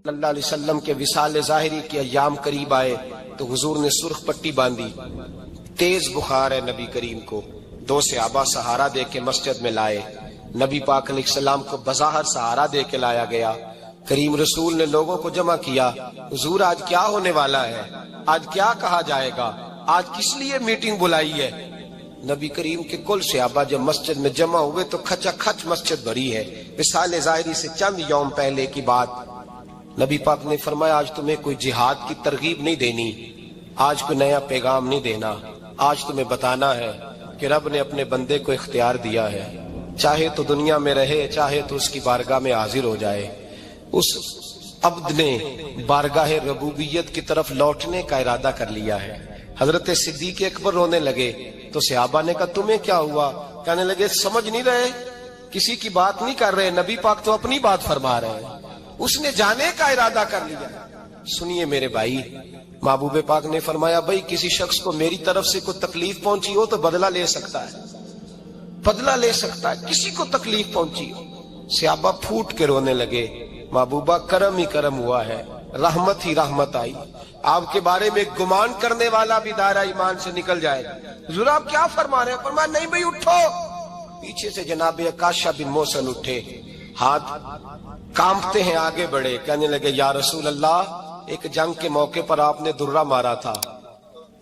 صلی اللہ علیہ وسلم کے وصال ظاہری کے ایام قریب آئے تو حضور نے سرخ پٹی باندھی، تیز بخار ہے نبی کریم کو، دو صحابہ سہارا دے کے مسجد میں لائے، نبی پاک علیہ السلام کو بظاہر سہارا دے کے لایا گیا۔ کریم رسول نے لوگوں کو جمع کیا، حضور آج کیا ہونے والا ہے، آج کیا کہا جائے گا، آج کس لیے میٹنگ بلائی ہے؟ نبی کریم کے کل صحابہ جب مسجد میں جمع ہوئے تو کھچا کھچ مسجد بھری ہے۔ وصال ظاہری سے چند یوم پہلے کی بات، نبی پاک نے فرمایا آج تمہیں کوئی جہاد کی ترغیب نہیں دینی، آج کوئی نیا پیغام نہیں دینا، آج تمہیں بتانا ہے کہ رب نے اپنے بندے کو اختیار دیا ہے، چاہے تو دنیا میں رہے، چاہے تو اس کی بارگاہ میں حاضر ہو جائے۔ اس عبد نے بارگاہ ربوبیت کی طرف لوٹنے کا ارادہ کر لیا ہے۔ حضرت صدیق اکبر رونے لگے تو صحابہ نے کہا تمہیں کیا ہوا؟ کہنے لگے سمجھ نہیں رہے، کسی کی بات نہیں کر رہے، نبی پاک تو اپنی بات فرما رہے ہیں، اس نے جانے کا ارادہ کر لیا۔ سنیے میرے بھائی، محبوب پاک نے فرمایا بھائی کسی شخص کو میری طرف سے کوئی تکلیف پہنچی ہو تو بدلہ لے سکتا ہے، بدلہ لے سکتا ہے، کسی کو تکلیف پہنچی ہو۔ صحابہ پھوٹ کے رونے لگے، محبوبہ کرم ہی کرم ہوا ہے، رحمت ہی رحمت آئی، آپ کے بارے میں گمان کرنے والا بھی دائرہ ایمان سے نکل جائے۔ حضور آپ کیا فرما رہے ہیں؟ فرمایا نہیں بھائی اٹھو۔ پیچھے سے جناب عکاشہ بن محصن اٹھے، ہاتھ کانپتے ہیں، آگے بڑھے، کہنے لگے یا رسول اللہ، ایک جنگ کے موقع پر آپ نے درہ مارا تھا،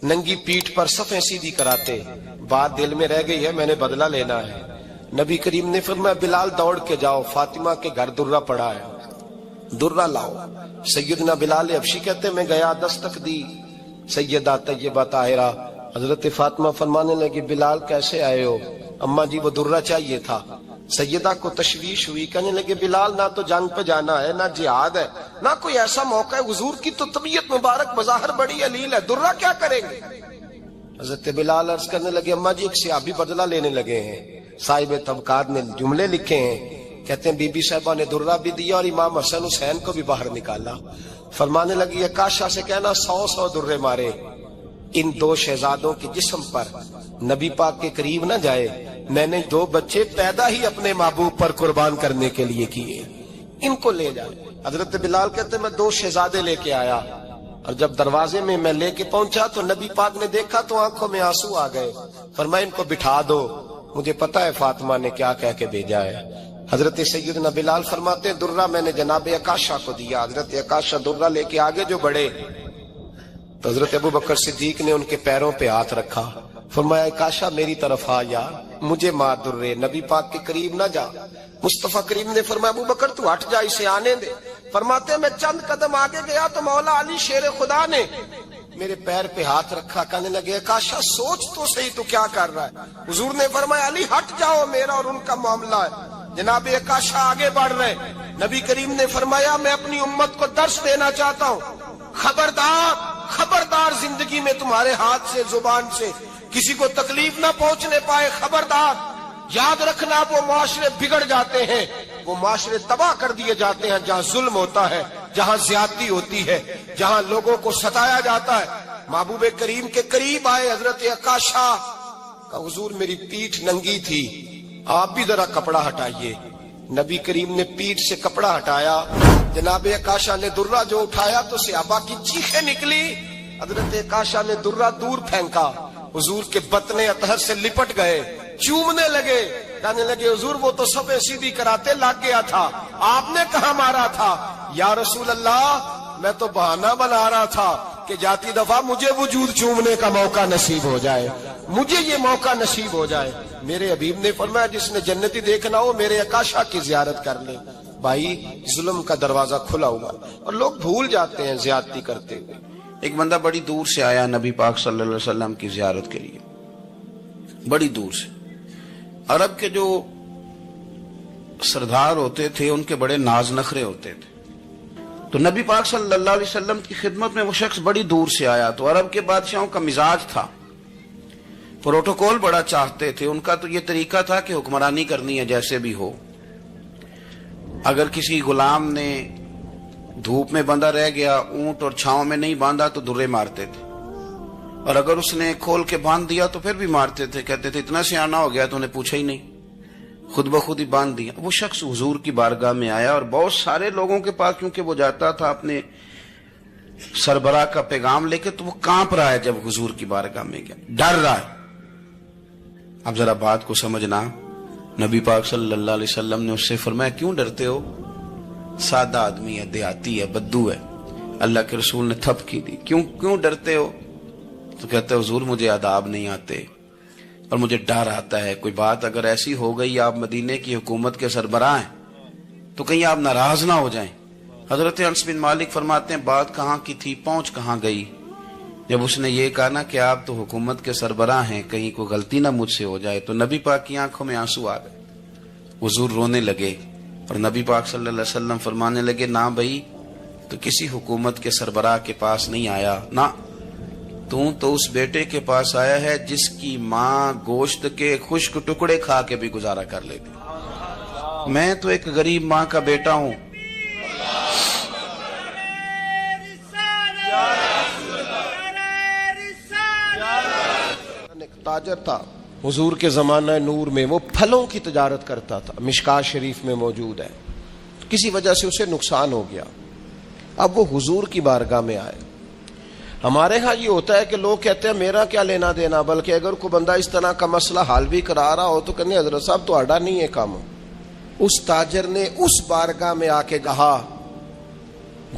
ننگی پیٹھ پر صفیں سیدھی کراتے، بات دل میں رہ گئی ہے، میں نے بدلہ لینا ہے۔ نبی کریم نے فرمایا بلال دوڑ کے جاؤ، فاطمہ کے گھر درہ پڑا ہے، درہ لاؤ۔ سیدنا بلال حبشی کہتے میں گیا، دستک دی سیدہ طیبہ طاہرہ، حضرت فاطمہ فرمانے لگی بلال کیسے آئے ہو؟ اماں جی وہ درہ چاہیے تھا۔ سیدہ کو تشویش ہوئی، کہنے لگے بلال نہ تو جنگ پہ جانا ہے، نہ جہاد ہے، نہ کوئی ایسا موقع ہے، حضور کی تو طبیعت مبارک بظاہر بڑی علیل ہے، درہ کیا کریں گے؟ حضرت بلال عرض کرنے لگے اماں جی ایک صحابی بدلہ لینے لگے ہیں، صاحب طبقات نے جملے لکھے ہیں، کہتے ہیں بی بی صاحبہ نے درہ بھی دیا اور امام حسن حسین کو بھی باہر نکالا۔ فرمانے لگی عکاشہ سے کہنا 100 درے مارے، ان دو شہزادوں کے جسم پر نبی پاک کے قریب نہ جائے، میں نے 2 بچے پیدا ہی اپنے محبوب پر قربان کرنے کے لیے کیے، ان کو لے جائے۔ حضرت بلال کہتے ہیں میں 2 شہزادے لے کے آیا، اور جب دروازے میں میں لے کے پہنچا تو نبی پاک نے دیکھا تو آنکھوں میں آنسو آ گئے۔ فرمایا ان کو بٹھا دو، مجھے پتا ہے فاطمہ نے کیا کہہ کے بھیجا ہے۔ حضرت سیدنا بلال فرماتے ہیں درہ میں نے جناب عکاشہ کو دیا۔ حضرت عکاشہ درہ لے کے آگے جو بڑھے تو حضرت ابو بکر صدیق نے ان کے پیروں پہ ہاتھ رکھا، فرمایا عکاشہ میری طرف آ یار، مجھے مار درے، نبی پاک کے قریب نہ جا۔ مصطفیٰ کریم نے فرمایا ابو بکر تو ہٹ جا، اسے آنے دے۔ فرماتے ہیں میں چند قدم آگے گیا تو مولا علی شیر خدا نے میرے پیر پہ ہاتھ رکھا، کہنے لگے عکاشہ سوچ تو صحیح تو کیا کر رہا ہے؟ حضور نے فرمایا علی ہٹ جاؤ، میرا اور ان کا معاملہ ہے۔ جناب عکاشہ آگے بڑھ رہے، نبی کریم نے فرمایا میں اپنی امت کو درس دینا چاہتا ہوں، خبردار خبردار زندگی میں تمہارے ہاتھ سے زبان سے کسی کو تکلیف نہ پہنچنے پائے، خبردار یاد رکھنا وہ معاشرے بگڑ جاتے ہیں، وہ معاشرے تباہ کر دیے جاتے ہیں جہاں ظلم ہوتا ہے، جہاں زیادتی ہوتی ہے، جہاں لوگوں کو ستایا جاتا ہے۔ محبوب کریم کے قریب آئے حضرت عکاشہ کہ حضور میری پیٹھ ننگی تھی، آپ بھی ذرا کپڑا ہٹائیے۔ نبی کریم نے پیٹھ سے کپڑا ہٹایا، جناب عکاشہ نے درہ جو اٹھایا تو صحابہ کی چیخیں نکلی۔ حضرت عکاشہ نے درہ دور پھینکا، حضور کے بطن اطہر سے لپٹ گئے، چومنے لگے، کہنے لگے حضور وہ تو صفیں سیدھی کراتے لگ گیا تھا، آپ نے کہاں مارا تھا؟ یا رسول اللہ میں تو بہانہ بنا رہا تھا کہ جاتی دفعہ مجھے وجود چومنے کا موقع نصیب ہو جائے، مجھے یہ موقع نصیب ہو جائے۔ میرے حبیب نے فرمایا جس نے جنتی دیکھنا ہو میرے عکاشہ کی زیارت کر لے۔ بھائی ظلم کا دروازہ کھلا ہوا اور لوگ بھول جاتے ہیں زیادتی کرتے ہوئے۔ ایک بندہ بڑی دور سے آیا نبی پاک صلی اللہ علیہ وسلم کی زیارت کے لیے، بڑی دور سے۔ عرب کے جو سردار ہوتے تھے ان کے بڑے ناز نخرے ہوتے تھے، تو نبی پاک صلی اللہ علیہ وسلم کی خدمت میں وہ شخص بڑی دور سے آیا تو عرب کے بادشاہوں کا مزاج تھا، پروٹوکول بڑا چاہتے تھے، ان کا تو یہ طریقہ تھا کہ حکمرانی کرنی ہے جیسے بھی ہو۔ اگر کسی غلام نے دھوپ میں بندھا رہ گیا، اونٹ اور چھاؤں میں نہیں باندھا تو درے مارتے تھے، اور اگر اس نے کھول کے باندھ دیا تو پھر بھی مارتے تھے، کہتے تھے اتنا سیانا ہو گیا تو انہیں پوچھا ہی نہیں۔ خود بخود ہی باندھ دیا. وہ شخص حضور کی بارگاہ میں آیا اور بہت سارے لوگوں کے پاس کیونکہ وہ جاتا تھا اپنے سربراہ کا پیغام لے کے, تو وہ کانپ رہا ہے جب حضور کی بارگاہ میں گیا, ڈر رہا ہے. اب ذرا بات کو سمجھنا, نبی پاک صلی اللہ علیہ وسلم نے اس سے فرمایا کیوں ڈرتے ہو؟ سادہ آدمی ہے, دیہاتی ہے, بدو ہے. اللہ کے رسول نے تھپکی دی, کیوں ڈرتے ہو؟ تو کہتے ہیں حضور مجھے آداب نہیں آتے اور مجھے ڈر آتا ہے, کوئی بات اگر ایسی ہو گئی آپ مدینے کی حکومت کے سربراہ ہیں تو کہیں آپ ناراض نہ ہو جائیں. حضرت انس بن مالک فرماتے ہیں بات کہاں کی تھی, پہنچ کہاں گئی. جب اس نے یہ کہا نا کہ آپ تو حکومت کے سربراہ ہیں, کہیں کوئی غلطی نہ مجھ سے ہو جائے, تو نبی پاک کی آنکھوں میں آنسو آ گئے. حضور رونے لگے اور نبی پاک صلی اللہ علیہ وسلم فرمانے لگے نہ بھائی تو کسی حکومت کے سربراہ کے پاس نہیں آیا, نہ تو اس بیٹے کے پاس آیا ہے جس کی ماں گوشت کے خشک ٹکڑے کھا کے بھی گزارا کر لیتی. میں تو ایک غریب ماں کا بیٹا ہوں. تاجر تھا حضور کے زمانہ نور میں, وہ پھلوں کی تجارت کرتا تھا, مشکات شریف میں موجود ہے. کسی وجہ سے اسے نقصان ہو گیا. اب وہ حضور کی بارگاہ میں آئے. ہمارے ہاں یہ ہوتا ہے کہ لوگ کہتے ہیں میرا کیا لینا دینا, بلکہ اگر کوئی بندہ اس طرح کا مسئلہ حل بھی کرا رہا ہو تو کہنے حضرت صاحب تو آڈا نہیں ہے کام. اس تاجر نے اس بارگاہ میں آ کے کہا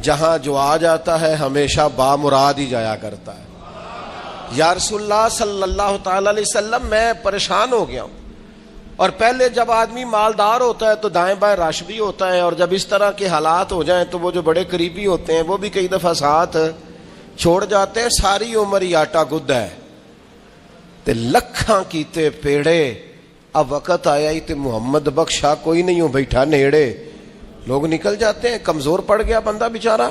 جہاں جو آ جاتا ہے ہمیشہ بامراد ہی جایا کرتا ہے. یا رسول اللہ صلی اللہ تعالی علیہ وسلم میں پریشان ہو گیا ہوں, اور پہلے جب آدمی مالدار ہوتا ہے تو دائیں بائیں رش بھی ہوتا ہے, اور جب اس طرح کے حالات ہو جائیں تو وہ جو بڑے قریبی ہوتے ہیں وہ بھی کئی دفعہ ساتھ چھوڑ جاتے ہیں. ساری عمر ہی آٹا گد ہے تے لکھاں کیتے پیڑے, اب وقت آیا ہی تے محمد بخشا کوئی نہیں ہو بیٹھا نیڑے. لوگ نکل جاتے ہیں, کمزور پڑ گیا بندہ بیچارہ.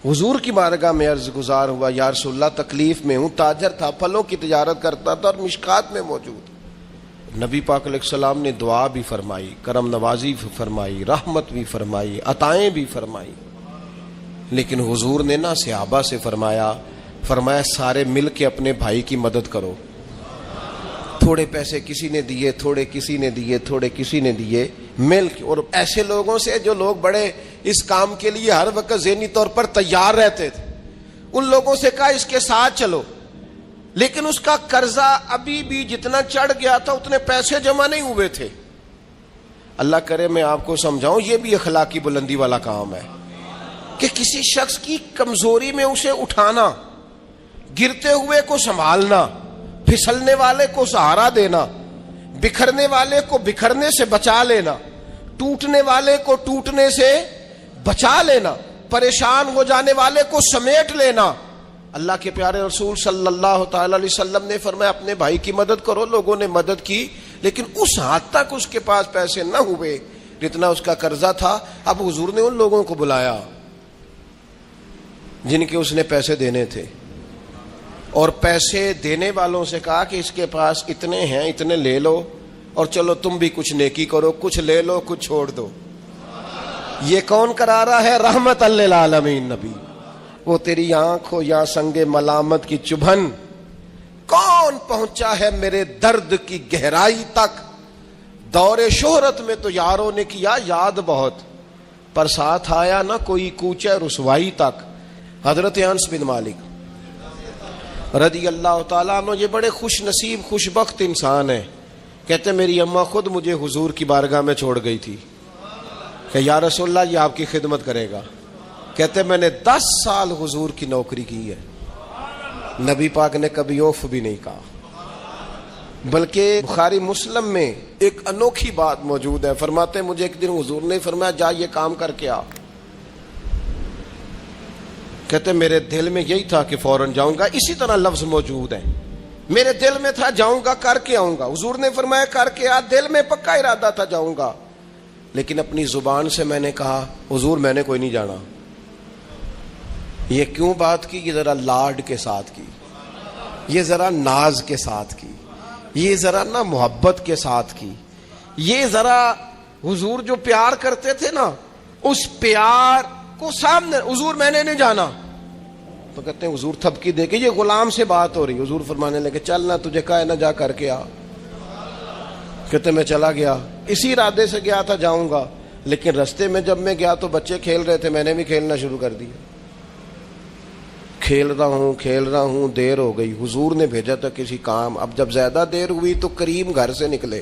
حضور کی بارگاہ میں عرض گزار ہوا یا رسول اللہ تکلیف میں ہوں. تاجر تھا, پھلوں کی تجارت کرتا تھا اور مشکات میں موجود. نبی پاک علیہ السلام نے دعا بھی فرمائی, کرم نوازی بھی فرمائی, رحمت بھی فرمائی, عطائیں بھی فرمائی. لیکن حضور نے نا صحابہ سے فرمایا سارے مل کے اپنے بھائی کی مدد کرو. تھوڑے پیسے کسی نے دیے, تھوڑے کسی نے دیے, تھوڑے کسی نے دیے, مل کے. اور ایسے لوگوں سے جو لوگ بڑے اس کام کے لیے ہر وقت ذہنی طور پر تیار رہتے تھے, ان لوگوں سے کہا اس کے ساتھ چلو. لیکن اس کا قرضہ ابھی بھی جتنا چڑھ گیا تھا اتنے پیسے جمع نہیں ہوئے تھے. اللہ کرے میں آپ کو سمجھاؤں, یہ بھی اخلاقی بلندی والا کام ہے کہ کسی شخص کی کمزوری میں اسے اٹھانا, گرتے ہوئے کو سنبھالنا, پھسلنے والے کو سہارا دینا, بکھرنے والے کو بکھرنے سے بچا لینا, ٹوٹنے والے کو ٹوٹنے سے بچا لینا, پریشان ہو جانے والے کو سمیٹ لینا. اللہ کے پیارے رسول صلی اللہ تعالی علیہ وسلم نے فرمایا اپنے بھائی کی مدد کرو. لوگوں نے مدد کی, لیکن اس حد تک اس کے پاس پیسے نہ ہوئے جتنا اس کا قرضہ تھا. اب حضور نے ان لوگوں کو بلایا جن کے اس نے پیسے دینے تھے, اور پیسے دینے والوں سے کہا کہ اس کے پاس اتنے ہیں, اتنے لے لو, اور چلو تم بھی کچھ نیکی کرو, کچھ لے لو کچھ چھوڑ دو. یہ کون کرا رہا ہے؟ رحمت للعالمین نبی. وہ تیری آنکھ ہو یا سنگ ملامت کی چبھن, کون پہنچا ہے میرے درد کی گہرائی تک. دور شہرت میں تو یاروں نے کیا یاد بہت, پر ساتھ آیا نہ کوئی کوچے رسوائی تک. حضرت انس بن مالک رضی اللہ تعالیٰ عنہ یہ بڑے خوش نصیب خوش بخت انسان ہیں. کہتے میری اماں خود مجھے حضور کی بارگاہ میں چھوڑ گئی تھی کہ یا رسول اللہ یہ آپ کی خدمت کرے گا. کہتے میں نے 10 سال حضور کی نوکری کی ہے, نبی پاک نے کبھی اوف بھی نہیں کہا. بلکہ بخاری مسلم میں ایک انوکھی بات موجود ہے. فرماتے ہیں مجھے ایک دن حضور نے فرمایا جا یہ کام کر کے آ. کہتے میرے دل میں یہی تھا کہ فوراً جاؤں گا. اسی طرح لفظ موجود ہے, میرے دل میں تھا جاؤں گا کر کے آؤں گا. حضور نے فرمایا کر کے آ. دل میں پکا ارادہ تھا جاؤں گا, لیکن اپنی زبان سے میں نے کہا حضور میں نے کوئی نہیں جانا. یہ کیوں بات کی؟ یہ ذرا لاڈ کے ساتھ کی, یہ ذرا ناز کے ساتھ کی, یہ ذرا نا محبت کے ساتھ کی, یہ ذرا حضور جو پیار کرتے تھے نا اس پیار کو سامنے. حضور میں نے نہیں جانا. تو کہتے ہیں حضور تھپکی دے کے یہ غلام سے بات ہو رہی. حضور فرمانے لگے چل نہ تجھے کہا ہے نہ جا کر کے آ. کہتے میں چلا گیا، اسی ارادے سے گیا تھا جاؤں گا، لیکن رستے میں جب میں گیا تو بچے کھیل رہے تھے، میں نے بھی کھیلنا شروع کر دیا۔ کھیل رہا ہوں، دیر ہو گئی، حضور نے بھیجا تھا کسی کام۔ اب جب زیادہ دیر ہوئی تو کریم گھر سے نکلے،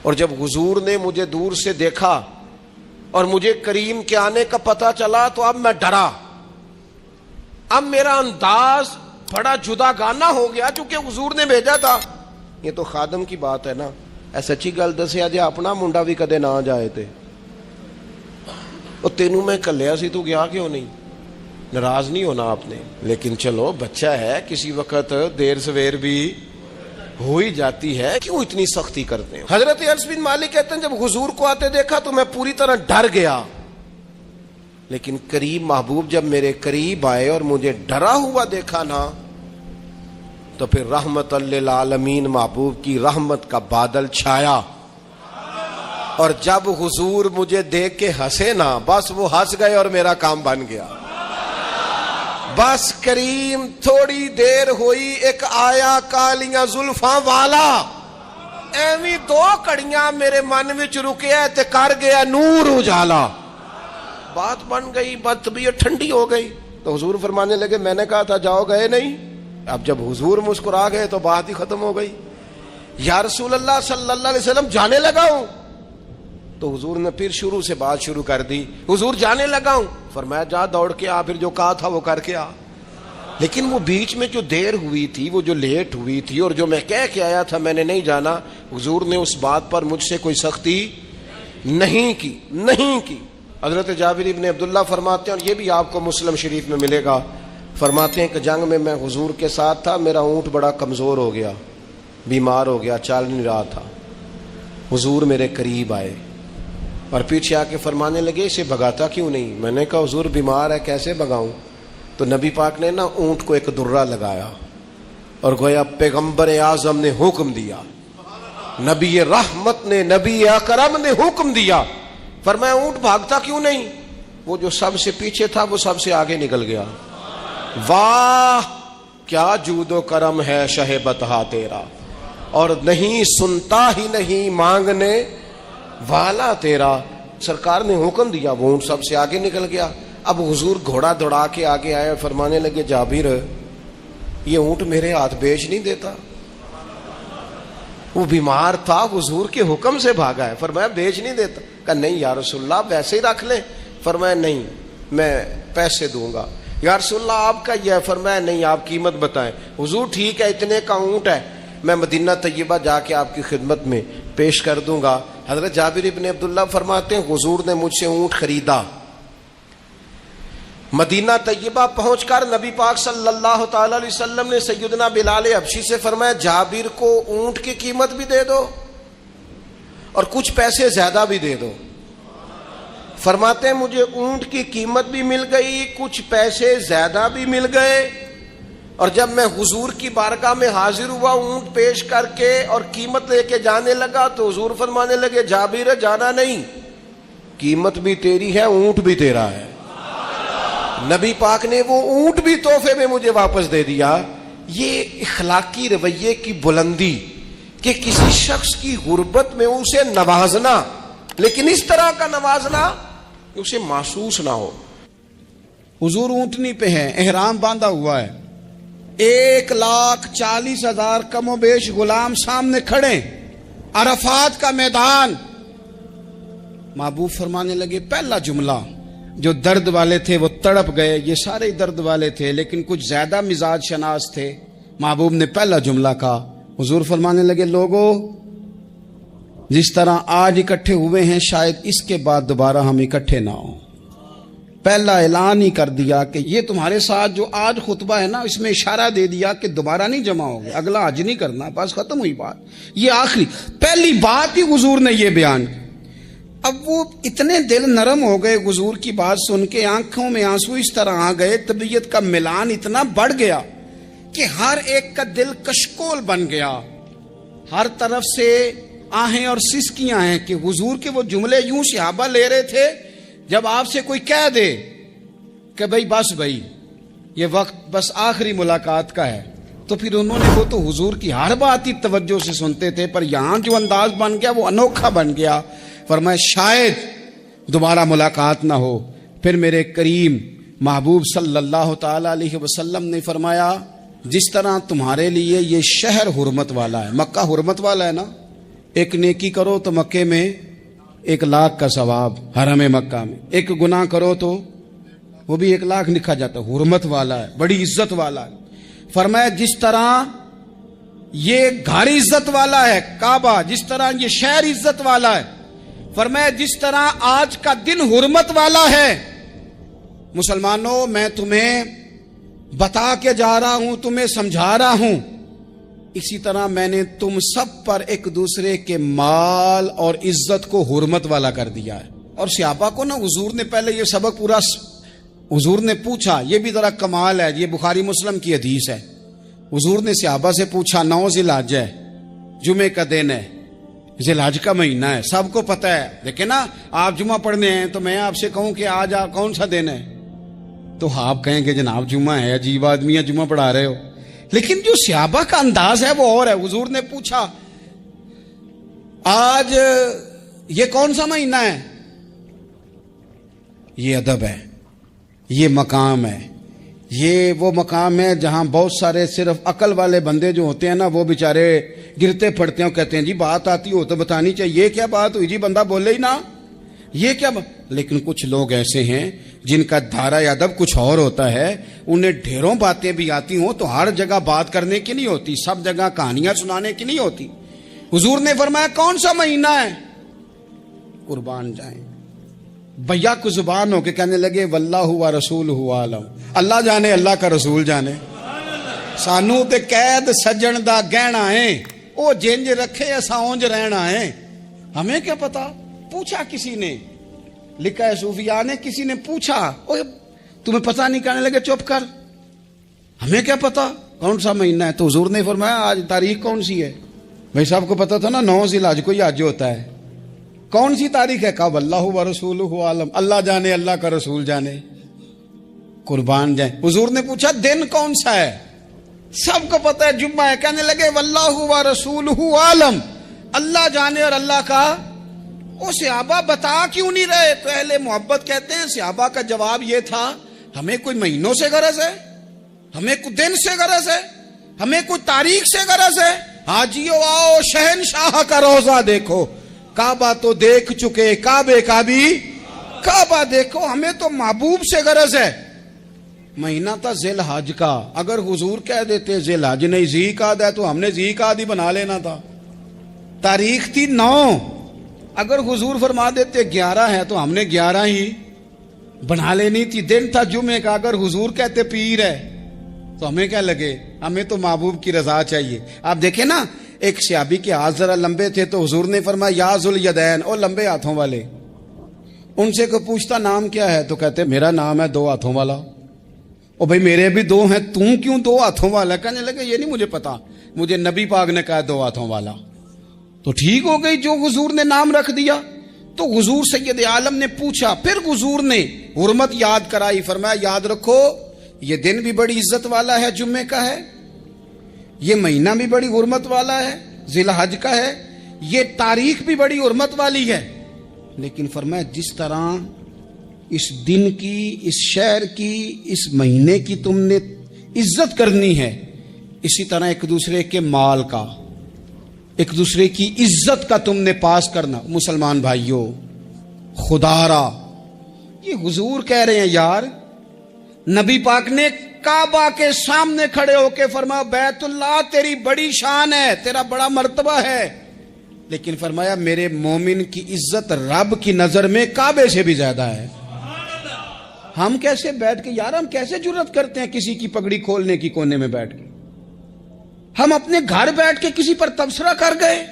اور جب حضور نے مجھے دور سے دیکھا اور مجھے کریم کے آنے کا پتہ چلا تو اب میں ڈرا۔ اب میرا انداز بڑا جدا گانا ہو گیا، چونکہ حضور نے بھیجا تھا۔ یہ تو خادم کی بات ہے نا، اے سچی گل دسیا جی اپنا منڈا بھی کدے نہ جائے تے او تینوں میں کلیا سی، تو گیا کیوں نہیں؟ ناراض نہیں ہونا آپ نے، لیکن چلو بچہ ہے، کسی وقت دیر سویر بھی ہو ہی جاتی ہے، کیوں اتنی سختی کرتے ہیں؟ حضرت انس بن مالک کہتے ہیں جب حضور کو آتے دیکھا تو میں پوری طرح ڈر گیا، لیکن قریب محبوب جب میرے قریب آئے اور مجھے ڈرا ہوا دیکھا نا، تو پھر رحمت للعالمین محبوب کی رحمت کا بادل چھایا، اور جب حضور مجھے دیکھ کے ہنسے نا، بس وہ ہنس گئے اور میرا کام بن گیا۔ بس کریم تھوڑی دیر ہوئی، ایک آیا کالیاں زلفاں والا، ایویں دو کڑیاں میرے من وچ رکیا تے کر گیا نور اجالا۔ بات بن گئی، بات طبیعت ٹھنڈی ہو گئی۔ تو حضور فرمانے لگے میں نے کہا تھا جاؤ، گئے نہیں؟ اب جب حضور مسکرا گئے تو بات ہی ختم ہو گئی۔ یا رسول اللہ صلی اللہ علیہ وسلم جانے لگا ہوں، تو حضور نے پھر شروع سے بات شروع کر دی، حضور جانے لگا ہوں، فرمایا جا دوڑ کے آ، پھر جو کہا تھا وہ کر کے آ۔ لیکن وہ بیچ میں جو دیر ہوئی تھی، وہ جو لیٹ ہوئی تھی، اور جو میں کہہ کے آیا تھا میں نے نہیں جانا، حضور نے اس بات پر مجھ سے کوئی سختی نہیں کی۔ حضرت جابر ابن عبداللہ فرماتے ہیں، اور یہ بھی آپ کو مسلم شریف میں ملے گا، فرماتے ہیں کہ جنگ میں میں حضور کے ساتھ تھا، میرا اونٹ بڑا کمزور ہو گیا، بیمار ہو گیا، چل نہیں رہا تھا۔ حضور میرے قریب آئے اور پیچھے آ کے فرمانے لگے اسے بھگاتا کیوں نہیں؟ میں نے کہا حضور بیمار ہے، کیسے بھگاؤں؟ تو نبی پاک نے نا اونٹ کو ایک درہ لگایا اور گویا پیغمبر اعظم نے حکم دیا، نبی رحمت نے، نبی اکرم نے حکم دیا، فرمایا اونٹ بھاگتا کیوں نہیں؟ وہ جو سب سے پیچھے تھا وہ سب سے آگے نکل گیا۔ واہ کیا جود و کرم ہے شہ بطحا تیرا، اور نہیں سنتا ہی نہیں مانگنے والا تیرا۔ سرکار نے حکم دیا، وہ اونٹ سب سے آگے نکل گیا۔ اب حضور گھوڑا دوڑا کے آگے آئے اور فرمانے لگے جابر یہ اونٹ میرے ہاتھ بیچ نہیں دیتا، وہ بیمار تھا، حضور کے حکم سے بھاگا ہے، فرمایا بیچ نہیں دیتا۔ کہا نہیں یا رسول اللہ ویسے ہی رکھ لیں، فرمایا نہیں میں پیسے دوں گا۔ یا رسول اللہ آپ کا یہ ہے، فرمایا نہیں آپ قیمت بتائیں۔ حضور ٹھیک ہے اتنے کا اونٹ ہے، میں مدینہ طیبہ جا کے آپ کی خدمت میں پیش کر دوں گا۔ حضرت جابر ابن عبداللہ فرماتے ہیں حضور نے مجھ سے اونٹ خریدا، مدینہ طیبہ پہنچ کر نبی پاک صلی اللہ تعالی علیہ وسلم نے سیدنا بلال حبشی سے فرمایا جابر کو اونٹ کی قیمت بھی دے دو اور کچھ پیسے زیادہ بھی دے دو۔ فرماتے ہیں مجھے اونٹ کی قیمت بھی مل گئی، کچھ پیسے زیادہ بھی مل گئے، اور جب میں حضور کی بارگاہ میں حاضر ہوا اونٹ پیش کر کے اور قیمت لے کے جانے لگا تو حضور فرمانے لگے جابر جانا نہیں، قیمت بھی تیری ہے، اونٹ بھی تیرا ہے۔ نبی پاک نے وہ اونٹ بھی تحفے میں مجھے واپس دے دیا۔ یہ اخلاقی رویے کی بلندی کہ کسی شخص کی غربت میں اسے نوازنا، لیکن اس طرح کا نوازنا کہ اسے محسوس نہ ہو۔ حضور اونٹنی پہ ہے، احرام باندھا ہوا ہے، 1,40,000 کم و بیش غلام سامنے کھڑے، عرفات کا میدان۔ محبوب فرمانے لگے پہلا جملہ، جو درد والے تھے وہ تڑپ گئے، یہ سارے درد والے تھے لیکن کچھ زیادہ مزاج شناس تھے۔ محبوب نے پہلا جملہ کہا، حضور فرمانے لگے لوگو جس طرح آج اکٹھے ہوئے ہیں شاید اس کے بعد دوبارہ ہم اکٹھے نہ ہوں۔ پہلا اعلان ہی کر دیا کہ یہ تمہارے ساتھ جو آج خطبہ ہے نا اس میں اشارہ دے دیا کہ دوبارہ نہیں جمع ہوگے، اگلا حج نہیں کرنا، بس ختم ہوئی بات۔ یہ آخری پہلی بات ہی حضور نے یہ بیان کی۔ اب وہ اتنے دل نرم ہو گئے حضور کی بات سن کے، آنکھوں میں آنسو اس طرح آ گئے، طبیعت کا ملان اتنا بڑھ گیا کہ ہر ایک کا دل کشکول بن گیا، ہر طرف سے آہیں اور سسکیاں ہیں کہ حضور کے وہ جملے یوں صحابہ لے رہے تھے جب آپ سے کوئی کہہ دے کہ بھائی بس بھائی یہ وقت بس آخری ملاقات کا ہے تو پھر انہوں نے وہ تو حضور کی ہر بات ہی توجہ سے سنتے تھے، پر یہاں جو انداز بن گیا وہ انوکھا بن گیا. فرمایا شاید دوبارہ ملاقات نہ ہو. پھر میرے کریم محبوب صلی اللہ تعالی علیہ وسلم نے فرمایا جس طرح تمہارے لیے یہ شہر حرمت والا ہے، مکہ حرمت والا ہے نا، ایک نیکی کرو تو مکے میں 1,00,000 کا ثواب، حرم مکہ میں ایک گناہ کرو تو وہ بھی 1,00,000 لکھا جاتا ہے. حرمت والا ہے، بڑی عزت والا ہے. فرمایا جس طرح یہ گھر عزت والا ہے کعبہ، جس طرح یہ شہر عزت والا ہے، فرمایا جس طرح آج کا دن حرمت والا ہے، مسلمانوں میں تمہیں بتا کے جا رہا ہوں، تمہیں سمجھا رہا ہوں، اسی طرح میں نے تم سب پر ایک دوسرے کے مال اور عزت کو حرمت والا کر دیا ہے. اور صحابہ کو نا حضور نے پہلے یہ سبق پورا، حضور نے پوچھا، یہ بھی ذرا کمال ہے، یہ بخاری مسلم کی حدیث ہے. حضور نے صحابہ سے پوچھا 9 ذی الحج ہے، جمعے کا دن ہے، ذی الحج کا مہینہ ہے، سب کو پتہ ہے، دیکھیں نا آپ جمعہ پڑھنے ہیں تو میں آپ سے کہوں کہ آج آپ کون سا دن ہے تو آپ کہیں کہ جناب جمعہ ہے، عجیب آدمی ہے جمعہ پڑھا رہے ہو. لیکن جو صحابہ کا انداز ہے وہ اور ہے. حضور نے پوچھا آج یہ کون سا مہینہ ہے؟ یہ ادب ہے، یہ مقام ہے، یہ وہ مقام ہے جہاں بہت سارے صرف عقل والے بندے جو ہوتے ہیں نا وہ بیچارے گرتے پڑتے ہیں، کہتے ہیں جی بات آتی ہو تو بتانی چاہیے، یہ کیا بات ہوئی جی بندہ بولے ہی نا، یہ کیا لیکن کچھ لوگ ایسے ہیں جن کا دھارہ ادب کچھ اور ہوتا ہے، انہیں ڈھیروں باتیں بھی آتی ہوں تو ہر جگہ بات کرنے کی نہیں ہوتی، سب جگہ کہانیاں سنانے کی نہیں ہوتی. حضور نے فرمایا کون سا مہینہ ہے؟ قربان جائیں بھیا کو زبان ہو کے کہنے لگے واللہ و رسولہ عالم، اللہ جانے اللہ کا رسول جانے. سانو تے قید سجن دا گہنا ہے، او جنج رکھے اساں اونج رہنا ہے، ہمیں کیا پتا. پوچھا کسی نے، لکھا ہے صوفیاء نے، کسی نے پوچھا تمہیں پتہ نہیں، کہنے لگے چپ کر، ہمیں کیا پتا کون سا مہینہ ہے. تو حضور نے فرمایا آج تاریخ کون سی ہے؟ بھائی صاحب کو پتا تھا نا 9 ذی الحج کو یہ حج ہوتا ہے، کون سی تاریخ ہے؟ کہا واللہ و رسولہ عالم، اللہ جانے اللہ کا رسول جانے. قربان جائیں. حضور نے پوچھا دن کون سا ہے؟ سب کو پتا ہے جمعہ ہے. کہنے لگے واللہ و رسولہ عالم، اللہ جانے اور اللہ کا. وہ صحابہ بتا کیوں نہیں رہے؟ تو اہل محبت کہتے ہیں صحابہ کا جواب یہ تھا ہمیں کوئی مہینوں سے غرض ہے، ہمیں کوئی دن سے غرض ہے، ہمیں کوئی تاریخ سے غرض ہے. حاجیو آؤ شہنشاہ کا روزہ دیکھو، کعبہ تو دیکھ چکے، کعبے کا بھی کعبہ دیکھو، ہمیں تو محبوب سے غرض ہے. مہینہ تھا ذی الحج کا، اگر حضور کہہ دیتے ذی الحج نہیں ذی قعدہ ہے تو ہم نے ذی قعدہ ہی بنا لینا تھا. تاریخ تھی 9، اگر حضور فرما دیتے 11 ہے تو ہم نے 11 ہی بنا لینی تھی. دن تھا جمعے کا، اگر حضور کہتے پیر ہے تو ہمیں کیا لگے، ہمیں تو محبوب کی رضا چاہیے. آپ دیکھیں نا ایک صحابی کے ہاتھ ذرا لمبے تھے تو حضور نے فرمایا یا ذوالیدین، او لمبے ہاتھوں والے. ان سے کوئی پوچھتا نام کیا ہے تو کہتے میرا نام ہے 2 ہاتھوں والا. او بھائی میرے بھی 2 ہیں، تم کیوں 2 ہاتھوں والا؟ کہنے لگے یہ نہیں مجھے پتا، مجھے نبی پاک نے کہا 2 ہاتھوں والا. تو ٹھیک ہو گئی جو حضور نے نام رکھ دیا. تو حضور سید عالم نے پوچھا، پھر حضور نے حرمت یاد کرائی. فرمایا یاد رکھو یہ دن بھی بڑی عزت والا ہے، جمعے کا ہے، یہ مہینہ بھی بڑی حرمت والا ہے، ذی الحج کا ہے، یہ تاریخ بھی بڑی حرمت والی ہے. لیکن فرمایا جس طرح اس دن کی، اس شہر کی، اس مہینے کی تم نے عزت کرنی ہے، اسی طرح ایک دوسرے کے مال کا، ایک دوسرے کی عزت کا تم نے پاس کرنا. مسلمان بھائیوں خدا را یہ حضور کہہ رہے ہیں یار، نبی پاک نے کعبہ کے سامنے کھڑے ہو کے فرمایا بیت اللہ تیری بڑی شان ہے، تیرا بڑا مرتبہ ہے، لیکن فرمایا میرے مومن کی عزت رب کی نظر میں کعبے سے بھی زیادہ ہے. ہم کیسے بیٹھ کے یار، ہم کیسے جرأت کرتے ہیں کسی کی پگڑی کھولنے کی کونے میں بیٹھ کے؟ ہم اپنے گھر بیٹھ کے کسی پر تبصرہ کر گئے،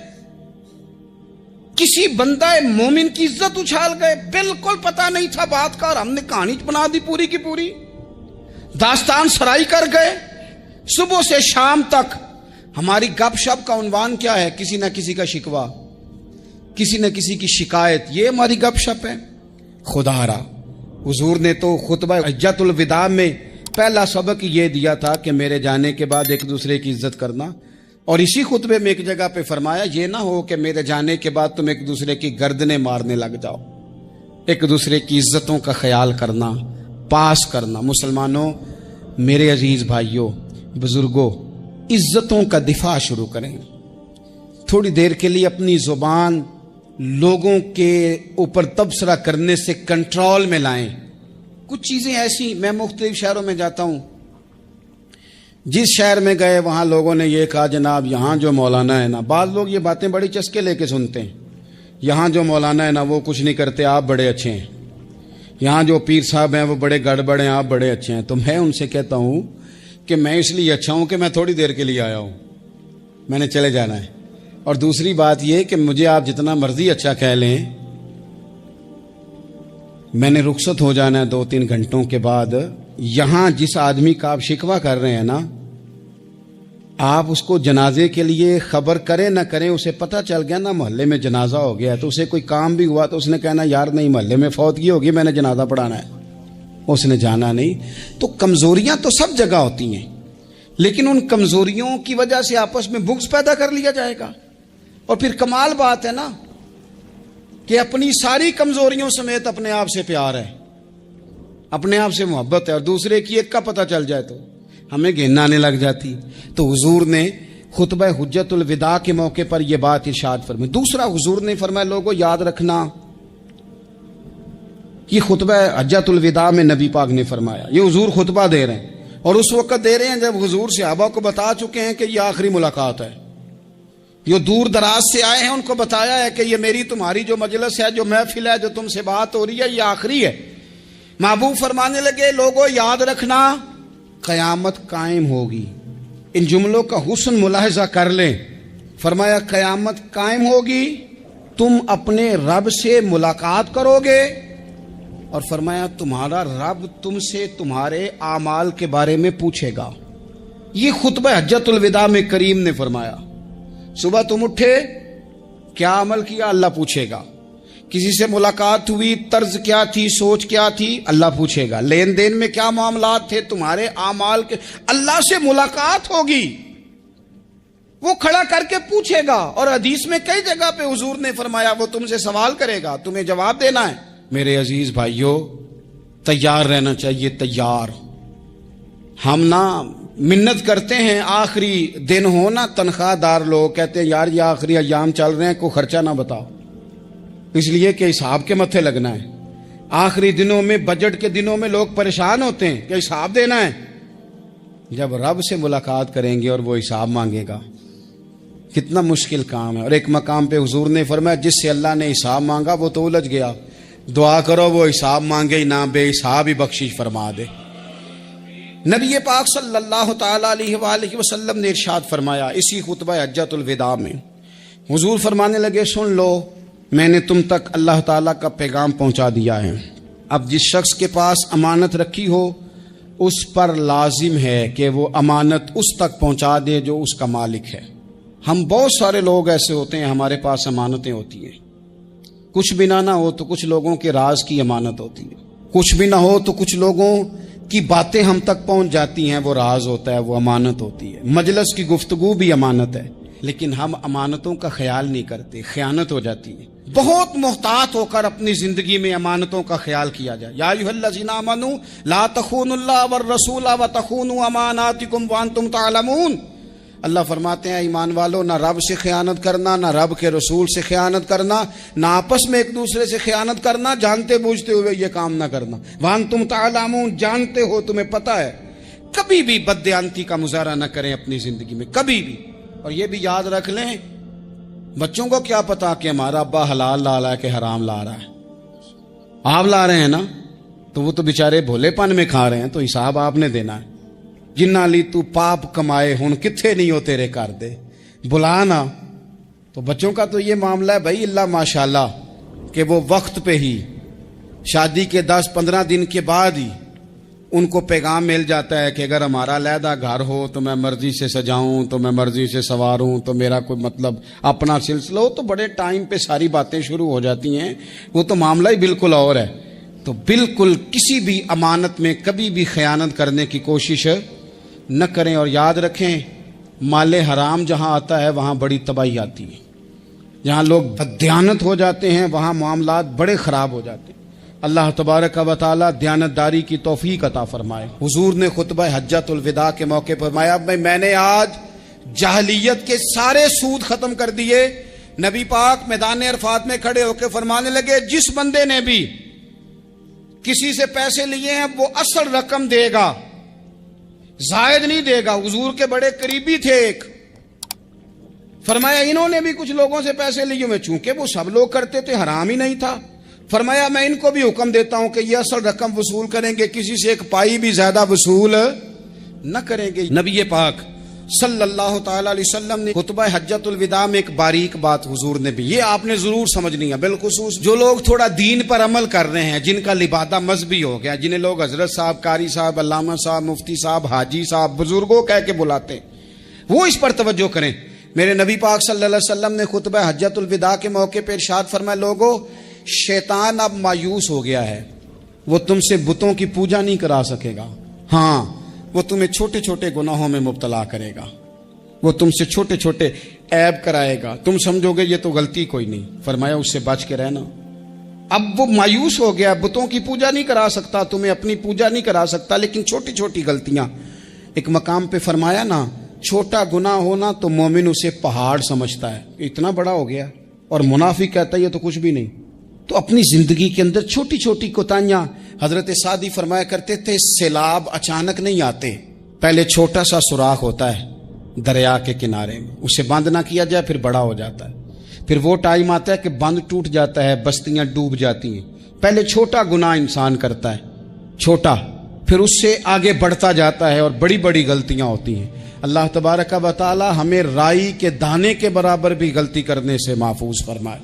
کسی بندہ مومن کی عزت اچھال گئے، بالکل پتہ نہیں تھا بات کا اور ہم نے کہانی بنا دی پوری کی پوری، داستان سرائی کر گئے. صبح سے شام تک ہماری گپ شپ کا عنوان کیا ہے؟ کسی نہ کسی کا شکوہ، کسی نہ کسی کی شکایت، یہ ہماری گپ شپ ہے. خدا را حضور نے تو خطبہ حجۃ الوداع میں پہلا سبق یہ دیا تھا کہ میرے جانے کے بعد ایک دوسرے کی عزت کرنا، اور اسی خطبے میں ایک جگہ پہ فرمایا یہ نہ ہو کہ میرے جانے کے بعد تم ایک دوسرے کی گردنیں مارنے لگ جاؤ۔ ایک دوسرے کی عزتوں کا خیال کرنا، پاس کرنا۔ مسلمانوں، میرے عزیز بھائیوں، بزرگوں، عزتوں کا دفاع شروع کریں۔ تھوڑی دیر کے لیے اپنی زبان لوگوں کے اوپر تبصرہ کرنے سے کنٹرول میں لائیں۔ کچھ چیزیں ایسی، میں مختلف شہروں میں جاتا ہوں، جس شہر میں گئے وہاں لوگوں نے یہ کہا جناب یہاں جو مولانا ہے نا، بعض لوگ یہ باتیں بڑی چسکے لے کے سنتے ہیں، یہاں جو مولانا ہے نا وہ کچھ نہیں کرتے، آپ بڑے اچھے ہیں، یہاں جو پیر صاحب ہیں وہ بڑے گڑبڑ ہیں، آپ بڑے اچھے ہیں۔ تو میں ان سے کہتا ہوں کہ میں اس لیے اچھا ہوں کہ میں تھوڑی دیر کے لیے آیا ہوں، میں نے چلے جانا ہے۔ اور دوسری بات یہ کہ مجھے آپ جتنا مرضی اچھا کہہ لیں، میں نے رخصت ہو جانا ہے 2-3 گھنٹوں کے بعد۔ یہاں جس آدمی کا آپ شکوہ کر رہے ہیں نا، آپ اس کو جنازے کے لیے خبر کریں نہ کریں، اسے پتہ چل گیا نا محلے میں جنازہ ہو گیا ہے، تو اسے کوئی کام بھی ہوا تو اس نے کہنا یار نہیں محلے میں فوتگی ہوگی، میں نے جنازہ پڑھانا ہے، اس نے جانا نہیں۔ تو کمزوریاں تو سب جگہ ہوتی ہیں، لیکن ان کمزوریوں کی وجہ سے آپس میں بغض پیدا کر لیا جائے گا۔ اور پھر کمال بات ہے نا کہ اپنی ساری کمزوریوں سمیت اپنے آپ سے پیار ہے، اپنے آپ سے محبت ہے، اور دوسرے کی ایک کا پتہ چل جائے تو ہمیں گھن آنے لگ جاتی۔ تو حضور نے خطبہ حجت الوداع کے موقع پر یہ بات ارشاد فرمائی۔ دوسرا حضور نے فرمایا لوگوں یاد رکھنا، یہ خطبہ حجت الوداع میں نبی پاک نے فرمایا، یہ حضور خطبہ دے رہے ہیں، اور اس وقت دے رہے ہیں جب حضور صحابہ کو بتا چکے ہیں کہ یہ آخری ملاقات ہے۔ جو دور دراز سے آئے ہیں ان کو بتایا ہے کہ یہ میری تمہاری جو مجلس ہے، جو محفل ہے، جو تم سے بات ہو رہی ہے، یہ آخری ہے۔ محبوب فرمانے لگے لوگوں یاد رکھنا قیامت قائم ہوگی۔ ان جملوں کا حسن ملاحظہ کر لیں۔ فرمایا قیامت قائم ہوگی، تم اپنے رب سے ملاقات کرو گے، اور فرمایا تمہارا رب تم سے تمہارے اعمال کے بارے میں پوچھے گا۔ یہ خطبہ حجت الوداع میں کریم نے فرمایا۔ صبح تم اٹھے، کیا عمل کیا، اللہ پوچھے گا۔ کسی سے ملاقات ہوئی، طرز کیا تھی، سوچ کیا تھی، اللہ پوچھے گا۔ لین دین میں کیا معاملات تھے، تمہارے اعمال کے، اللہ سے ملاقات ہوگی، وہ کھڑا کر کے پوچھے گا۔ اور حدیث میں کئی جگہ پہ حضور نے فرمایا وہ تم سے سوال کرے گا، تمہیں جواب دینا ہے۔ میرے عزیز بھائیوں، تیار رہنا چاہیے، تیار۔ ہم نا منت کرتے ہیں آخری دن ہو نا، تنخواہ دار لوگ کہتے ہیں یار یہ آخری ایام چل رہے ہیں، کوئی خرچہ نہ بتاؤ، اس لیے کہ حساب کے متھے لگنا ہے۔ آخری دنوں میں، بجٹ کے دنوں میں لوگ پریشان ہوتے ہیں کہ حساب دینا ہے۔ جب رب سے ملاقات کریں گے اور وہ حساب مانگے گا، کتنا مشکل کام ہے۔ اور ایک مقام پہ حضور نے فرمایا جس سے اللہ نے حساب مانگا وہ تو الجھ گیا، دعا کرو وہ حساب مانگے ہی نہ، بے حساب ہی بخشش فرما دے۔ نبی پاک صلی اللہ تعالی علیہ وآلہ وسلم نے ارشاد فرمایا اسی خطبہ حجت الوداع میں، حضور فرمانے لگے سن لو، میں نے تم تک اللہ تعالیٰ کا پیغام پہنچا دیا ہے۔ اب جس شخص کے پاس امانت رکھی ہو اس پر لازم ہے کہ وہ امانت اس تک پہنچا دے جو اس کا مالک ہے۔ ہم بہت سارے لوگ ایسے ہوتے ہیں، ہمارے پاس امانتیں ہوتی ہیں، کچھ بھی نہ ہو تو کچھ لوگوں کے راز کی امانت ہوتی ہے، کچھ بھی نہ ہو تو کچھ لوگوں کی باتیں ہم تک پہنچ جاتی ہیں، وہ راز ہوتا ہے، وہ امانت ہوتی ہے۔ مجلس کی گفتگو بھی امانت ہے، لیکن ہم امانتوں کا خیال نہیں کرتے، خیانت ہو جاتی ہے۔ بہت محتاط ہو کر اپنی زندگی میں امانتوں کا خیال کیا جائے۔ یا ایھا الذین آمنوا لا تخونوا اللہ والرسول وتخونوا اماناتکم وانتم تعلمون۔ اللہ فرماتے ہیں ایمان والو، نہ رب سے خیانت کرنا، نہ رب کے رسول سے خیانت کرنا، نہ آپس میں ایک دوسرے سے خیانت کرنا، جانتے بوجھتے ہوئے یہ کام نہ کرنا۔ وانتم تعلمون، جانتے ہو، تمہیں پتہ ہے۔ کبھی بھی بددیانتی کا مظاہرہ نہ کریں اپنی زندگی میں، کبھی بھی۔ اور یہ بھی یاد رکھ لیں، بچوں کو کیا پتا کہ ہمارا ابا حلال لا رہا ہے کہ حرام لا رہا ہے، آپ لا رہے ہیں نا، تو وہ تو بیچارے بھولے پن میں کھا رہے ہیں، تو حساب آپ نے دینا ہے۔ جنہ لی تو پاپ کمائے ہن کتھے نہیں ہو تیرے کر دے، بلا نا۔ تو بچوں کا تو یہ معاملہ ہے بھائی، اللہ ماشاءاللہ کہ وہ وقت پہ ہی، شادی کے 10-15 دن کے بعد ہی ان کو پیغام مل جاتا ہے کہ اگر ہمارا علیحدہ گھر ہو تو میں مرضی سے سجاؤں، تو میں مرضی سے سنواروں، تو میرا کوئی مطلب اپنا سلسلہ ہو، تو بڑے ٹائم پہ ساری باتیں شروع ہو جاتی ہیں، وہ تو معاملہ ہی بالکل اور ہے۔ تو بالکل کسی بھی امانت میں کبھی بھی خیانت کرنے کی کوشش نہ کریں، اور یاد رکھیں مال حرام جہاں آتا ہے وہاں بڑی تباہی آتی ہے، جہاں لوگ بددیانت ہو جاتے ہیں وہاں معاملات بڑے خراب ہو جاتے ہیں۔ اللہ تبارک و تعالی دیانتداری کی توفیق عطا فرمائے۔ حضور نے خطبہ حجۃ الوداع کے موقع پر فرمایا میں نے آج جاہلیت کے سارے سود ختم کر دیے۔ نبی پاک میدان عرفات میں کھڑے ہو کے فرمانے لگے جس بندے نے بھی کسی سے پیسے لیے ہیں وہ اصل رقم دے گا، زائد نہیں دے گا۔ حضور کے بڑے قریبی تھے ایک، فرمایا انہوں نے بھی کچھ لوگوں سے پیسے لیے ہوئے، چونکہ وہ سب لوگ کرتے تھے حرام ہی نہیں تھا، فرمایا میں ان کو بھی حکم دیتا ہوں کہ یہ اصل رقم وصول کریں گے، کسی سے ایک پائی بھی زیادہ وصول نہ کریں گے۔ نبی پاک صلی اللہ تعالی علیہ وسلم نے خطبہ حجۃ الوداع میں ایک باریک بات حضور نے بھی، یہ آپ نے ضرور سمجھنی ہے، بالخصوص جو لوگ تھوڑا دین پر عمل کر رہے ہیں، جن کا لبادہ مذہبی ہو گیا، جنہیں لوگ حضرت صاحب، قاری صاحب، علامہ صاحب، مفتی صاحب، حاجی صاحب، بزرگوں کہہ کے بلاتے ہیں، وہ اس پر توجہ کریں۔ میرے نبی پاک صلی اللہ علیہ وسلم نے خطبہ حجۃ الوداع کے موقع پہ ارشاد فرمایا لوگو شیطان اب مایوس ہو گیا ہے، وہ تم سے بتوں کی پوجا نہیں کرا سکے گا، ہاں وہ تمہیں چھوٹے چھوٹے گناہوں میں مبتلا کرے گا، وہ تم سے چھوٹے چھوٹے عیب کرائے گا، تم سمجھو گے یہ تو غلطی کوئی نہیں، فرمایا اس سے بچ کے رہنا۔ اب وہ مایوس ہو گیا، بتوں کی پوجا نہیں کرا سکتا، تمہیں اپنی پوجا نہیں کرا سکتا، لیکن چھوٹی چھوٹی غلطیاں، ایک مقام پہ فرمایا نا چھوٹا گناہ ہونا تو مومن اسے پہاڑ سمجھتا ہے، اتنا بڑا ہو گیا، اور منافق کہتا ہے یہ تو کچھ بھی نہیں۔ تو اپنی زندگی کے اندر چھوٹی چھوٹی کوتاہیاں، حضرت سعدی فرمایا کرتے تھے سیلاب اچانک نہیں آتے، پہلے چھوٹا سا سوراخ ہوتا ہے دریا کے کنارے میں، اسے بند نہ کیا جائے پھر بڑا ہو جاتا ہے، پھر وہ ٹائم آتا ہے کہ بند ٹوٹ جاتا ہے، بستیاں ڈوب جاتی ہیں۔ پہلے چھوٹا گناہ انسان کرتا ہے، چھوٹا، پھر اس سے آگے بڑھتا جاتا ہے اور بڑی بڑی غلطیاں ہوتی ہیں۔ اللہ تبارک و تعالی ہمیں رائی کے دانے کے برابر بھی غلطی کرنے سے محفوظ فرمائے۔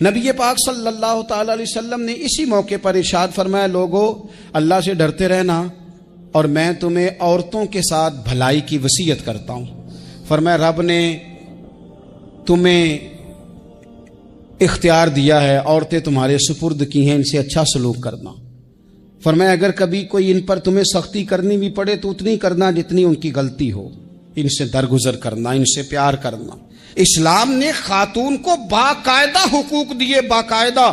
نبی پاک صلی اللہ تعالی علیہ وسلم نے اسی موقع پر ارشاد فرمایا لوگو اللہ سے ڈرتے رہنا، اور میں تمہیں عورتوں کے ساتھ بھلائی کی وصیت کرتا ہوں۔ فرمایا رب نے تمہیں اختیار دیا ہے، عورتیں تمہارے سپرد کی ہیں، ان سے اچھا سلوک کرنا۔ فرمایا اگر کبھی کوئی ان پر تمہیں سختی کرنی بھی پڑے تو اتنی کرنا جتنی ان کی غلطی ہو، ان سے درگزر کرنا، ان سے پیار کرنا۔ اسلام نے خاتون کو باقاعدہ حقوق دیے، باقاعدہ،